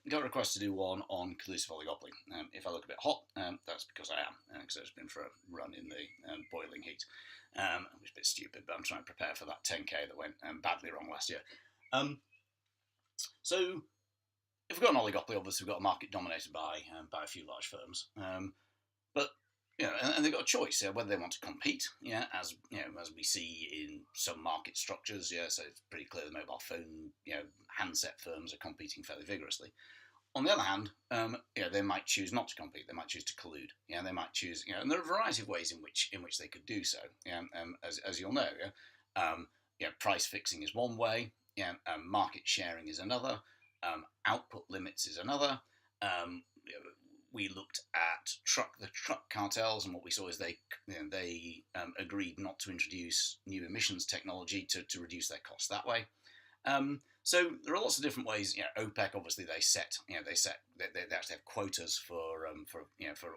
got a request to do one on Collusive Oligopoly. If I look a bit hot, that's because I am, because I've been for a run in the boiling heat. Which is a bit stupid, but I'm trying to prepare for that 10k that went badly wrong last year. So if we've got an oligopoly, obviously we've got a market dominated by a few large firms. But and they've got a choice whether they want to compete. As we see in some market structures. So it's pretty clear the mobile phone, handset firms are competing fairly vigorously. On the other hand, they might choose not to compete. They might choose to collude. They might choose. And there are a variety of ways in which they could do so. As you'll know, price fixing is one way. Market sharing is another. Output limits is another. We looked at the truck cartels, and what we saw is they agreed not to introduce new emissions technology to reduce their costs that way. So there are lots of different ways. OPEC obviously they actually have quotas for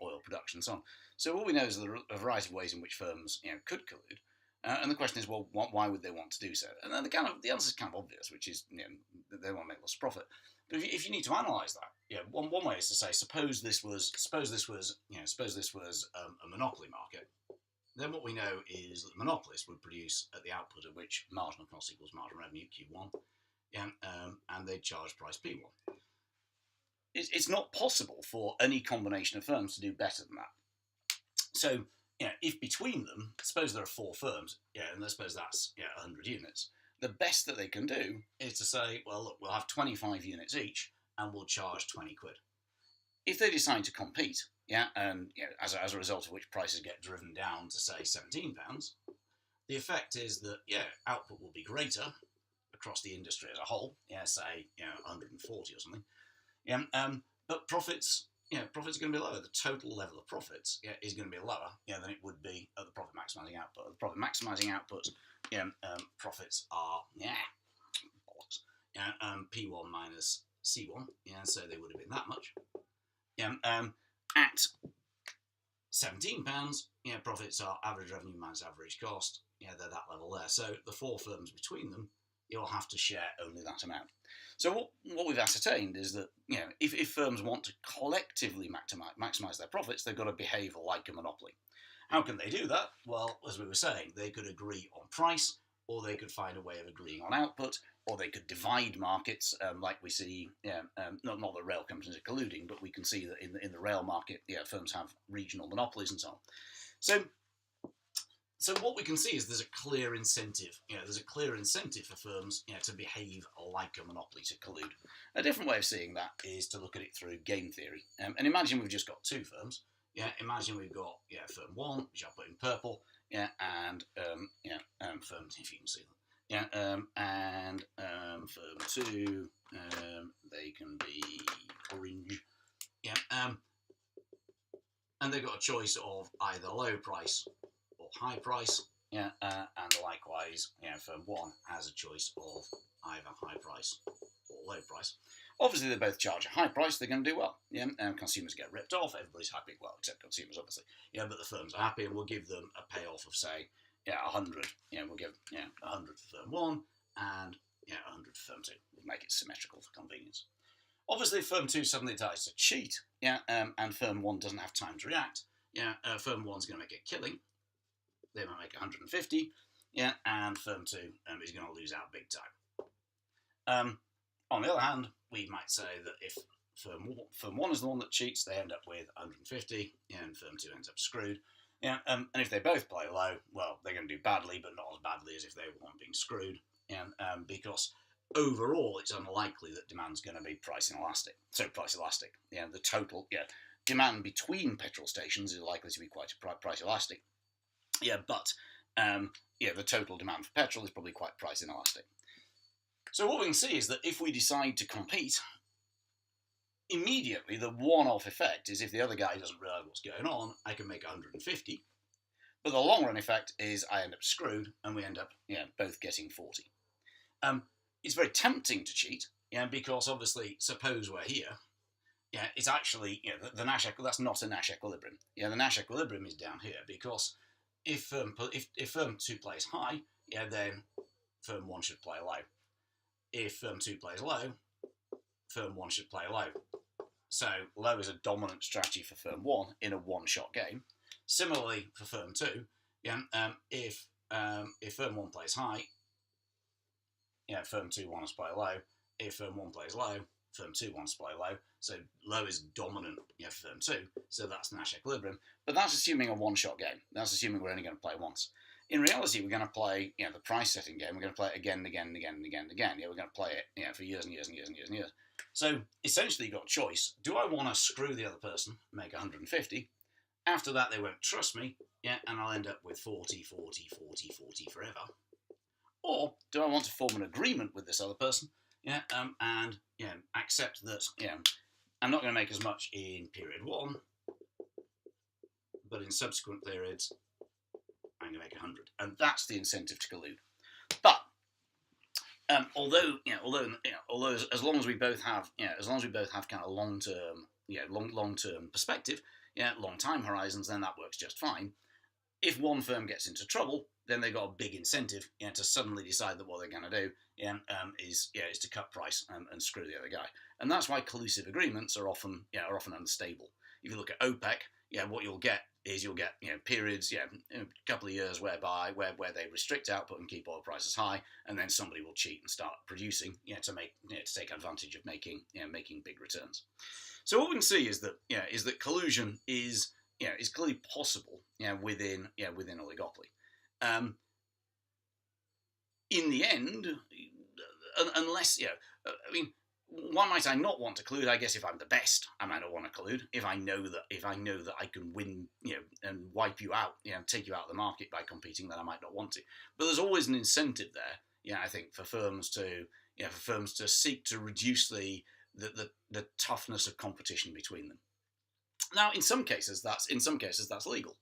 oil production and so on. So what we know is there are a variety of ways in which firms could collude. And the question is, well, why would they want to do so? And then the answer is kind of obvious, which is they want to make lots of profit. But if you need to analyse that, one way is to say, suppose this was a monopoly market. Then what we know is that the monopolist would produce at the output of which marginal cost equals marginal revenue Q1, and they'd charge price P1. It's not possible for any combination of firms to do better than that. So if between them, suppose there are 4 firms, and let's suppose that's 100 units. The best that they can do is to say, well, look, we'll have 25 units each, and we'll charge 20 quid. If they decide to compete, and as a result of which prices get driven down to say £17, the effect is that output will be greater across the industry as a whole, say 140 or something, but profits. Profits are going to be lower. The total level of profits is going to be lower than it would be at the profit maximising output. At the profit maximising output, profits are bollocks. P1 minus C1. So they would have been that much. At £17, profits are average revenue minus average cost. They're that level there. So the 4 firms between them, you'll have to share only that amount. So what we've ascertained is that if firms want to collectively maximise their profits, they've got to behave like a monopoly. How can they do that? Well, as we were saying, they could agree on price, or they could find a way of agreeing on output, or they could divide markets, like we see. Not that rail companies are colluding, but we can see that in the rail market, firms have regional monopolies and so on. So what we can see is there's a clear incentive. There's a clear incentive for firms to behave like a monopoly, to collude. A different way of seeing that is to look at it through game theory. And imagine we've just got 2 firms. Imagine we've got firm 1, which I'll put in purple, and firm, if you can see them. And firm 2, they can be orange. And they've got a choice of either low price or high price, and likewise, firm 1 has a choice of either high price or low price. Obviously, they both charge a high price. They're going to do well. Consumers get ripped off. Everybody's happy. Well, except consumers, obviously. But the firms are happy, and we'll give them a payoff of say, 100. We'll give 100 for firm 1 and 100 for firm 2. We'll make it symmetrical for convenience. Obviously, if firm 2 suddenly decides to cheat, and firm 1 doesn't have time to react, firm 1's going to make a killing. They might make 150, and firm 2 is going to lose out big time. On the other hand, we might say that if firm 1 is the one that cheats, they end up with 150, and firm 2 ends up screwed. And if they both play low, well, they're going to do badly, but not as badly as if they were one being screwed, because overall, it's unlikely that demand's going to be price inelastic. So price elastic. The total demand between petrol stations is likely to be quite price elastic. But the total demand for petrol is probably quite price inelastic. So what we can see is that if we decide to compete, immediately the one-off effect is if the other guy doesn't realise what's going on, I can make 150. But the long-run effect is I end up screwed, and we end up both getting 40. It's very tempting to cheat, because obviously, suppose we're here, it's actually the Nash that's not a Nash equilibrium. The Nash equilibrium is down here, because if firm 2 plays high, then firm 1 should play low. If firm 2 plays low, firm 1 should play low. So low is a dominant strategy for firm 1 in a one-shot game. Similarly for firm 2, if firm 1 plays high, firm 2 wants to play low. If firm 1 plays low, firm 2 wants to play low. So low is dominant for firm 2, so that's Nash equilibrium. But that's assuming a one-shot game. That's assuming we're only going to play once. In reality, we're going to play the price-setting game. We're going to play it again and again and again and again and again. We're going to play it for years and years and years and years and years. So essentially, you've got a choice. Do I want to screw the other person, make 150? After that, they won't trust me, and I'll end up with 40, 40, 40, 40 forever. Or do I want to form an agreement with this other person, and accept that I'm not going to make as much in period 1, but in subsequent periods, I'm going to make 100, and that's the incentive to collude. But although as long as we both have kind of long-term perspective, long time horizons, then that works just fine. If one firm gets into trouble, then they've got a big incentive to suddenly decide that what they're going to do is to cut price and screw the other guy. And that's why collusive agreements are often unstable. If you look at OPEC, what you'll get periods, a couple of years where they restrict output and keep oil prices high, and then somebody will cheat and start producing to take advantage of making big returns. So what we can see is that collusion is clearly possible within oligopoly. In the end, unless why might I not want to collude? I guess if I'm the best, I might not want to collude. If I know that I can win, and wipe you out, take you out of the market by competing, then I might not want to. But there's always an incentive there, I think, for firms to seek to reduce the toughness of competition between them. Now, in some cases that's legal.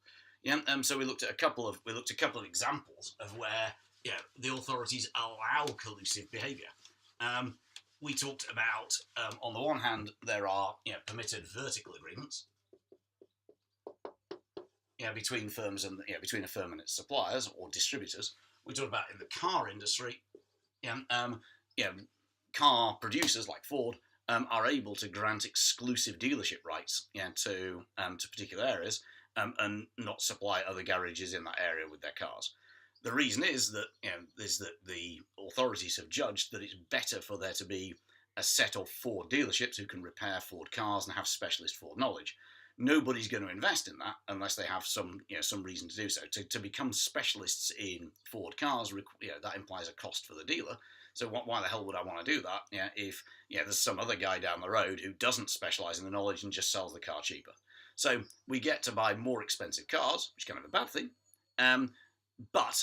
So we looked at a couple of examples of where the authorities allow collusive behaviour. We talked about, on the one hand, there are permitted vertical agreements between firms and between a firm and its suppliers or distributors. We talked about in the car industry, car producers like Ford are able to grant exclusive dealership rights to particular areas and not supply other garages in that area with their cars. The reason is that the authorities have judged that it's better for there to be a set of Ford dealerships who can repair Ford cars and have specialist Ford knowledge. Nobody's going to invest in that unless they have some reason to do so. To become specialists in Ford cars, that implies a cost for the dealer. So why the hell would I want to do that? If there's some other guy down the road who doesn't specialise in the knowledge and just sells the car cheaper. So we get to buy more expensive cars, which is kind of a bad thing. But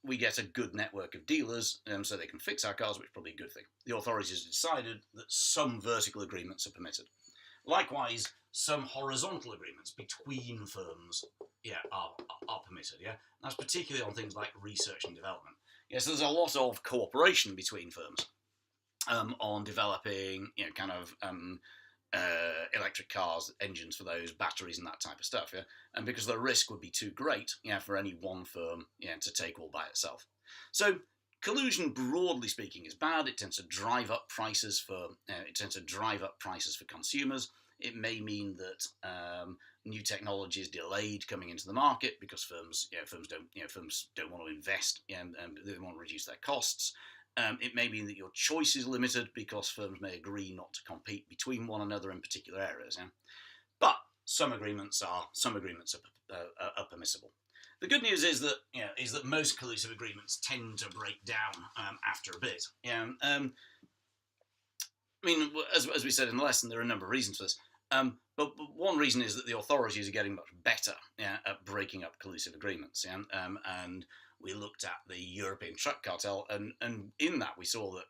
we get a good network of dealers, so they can fix our cars, which is probably a good thing. The authorities have decided that some vertical agreements are permitted. Likewise, some horizontal agreements between firms, are permitted. That's particularly on things like research and development. So there's a lot of cooperation between firms on developing, electric cars, engines for those, batteries and that type of stuff, and because the risk would be too great, for any one firm, to take all by itself. So collusion, broadly speaking, is bad. It tends to drive up prices for consumers. It may mean that new technology is delayed coming into the market because firms don't want to invest and they want to reduce their costs. It may mean that your choice is limited because firms may agree not to compete between one another in particular areas. But some agreements are permissible. The good news is that most collusive agreements tend to break down after a bit. As we said in the lesson, there are a number of reasons for this. But one reason is that the authorities are getting much better at breaking up collusive agreements. And we looked at the European truck cartel, and in that we saw that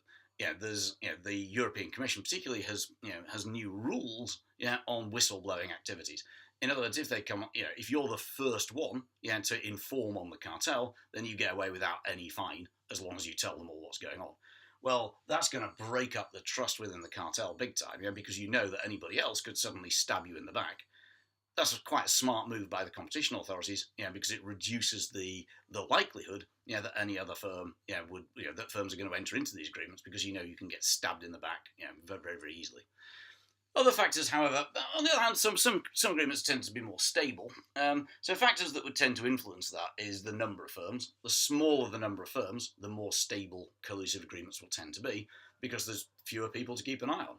the European Commission particularly has new rules on whistleblowing activities. In other words, if you're the first one to inform on the cartel, then you get away without any fine as long as you tell them all what's going on. Well, that's going to break up the trust within the cartel big time, because you know that anybody else could suddenly stab you in the back. that's quite a smart move by the competition authorities, because it reduces the likelihood, that any other firm, would, that firms are going to enter into these agreements, because you can get stabbed in the back, very, very, very easily. Other factors, however, on the other hand, some agreements tend to be more stable. So factors that would tend to influence that is the number of firms. The smaller the number of firms, the more stable collusive agreements will tend to be, because there's fewer people to keep an eye on.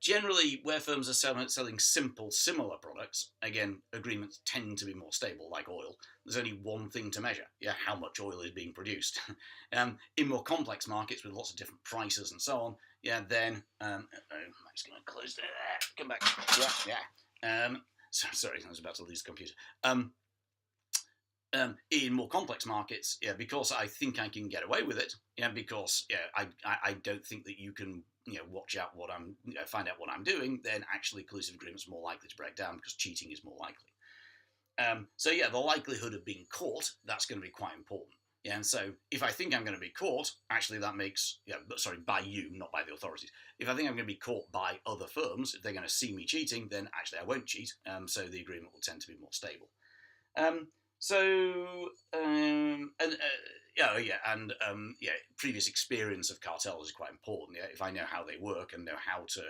Generally, where firms are selling simple, similar products, again, agreements tend to be more stable, like oil. There's only one thing to measure, how much oil is being produced. In more complex markets with lots of different prices and so on, then, I'm just going to close there, come back, sorry, I was about to lose the computer. In more complex markets, because I think I can get away with it, because I don't think that you can watch out what I'm, find out what I'm doing, then actually collusive agreements are more likely to break down, because cheating is more likely. So the likelihood of being caught, that's going to be quite important. And so if I think I'm going to be caught, actually that makes, by you, not by the authorities. If I think I'm going to be caught by other firms, if they're going to see me cheating, then actually I won't cheat, so the agreement will tend to be more stable. Previous experience of cartels is quite important. If I know how they work and know how to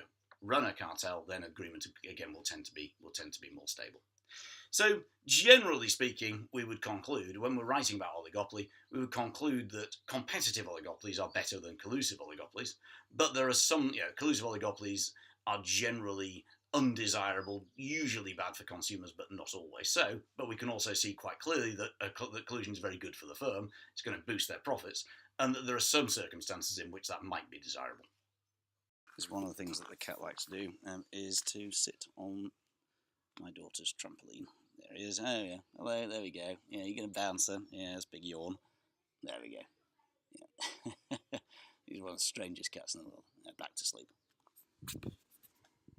run a cartel, then agreement again will tend to be more stable. So generally speaking, we would conclude, when we're writing about oligopoly, we would conclude that competitive oligopolies are better than collusive oligopolies, but there are some, collusive oligopolies are generally undesirable, usually bad for consumers, but not always so. But we can also see quite clearly that collusion is very good for the firm. It's going to boost their profits, and that there are some circumstances in which that might be desirable. Because one of the things that the cat likes to do is to sit on my daughter's trampoline. There he is. Oh yeah. Hello. There we go. Yeah, you're going to bounce then. Yeah, that's a big yawn. There we go. Yeah. He's one of the strangest cats in the world. Back to sleep.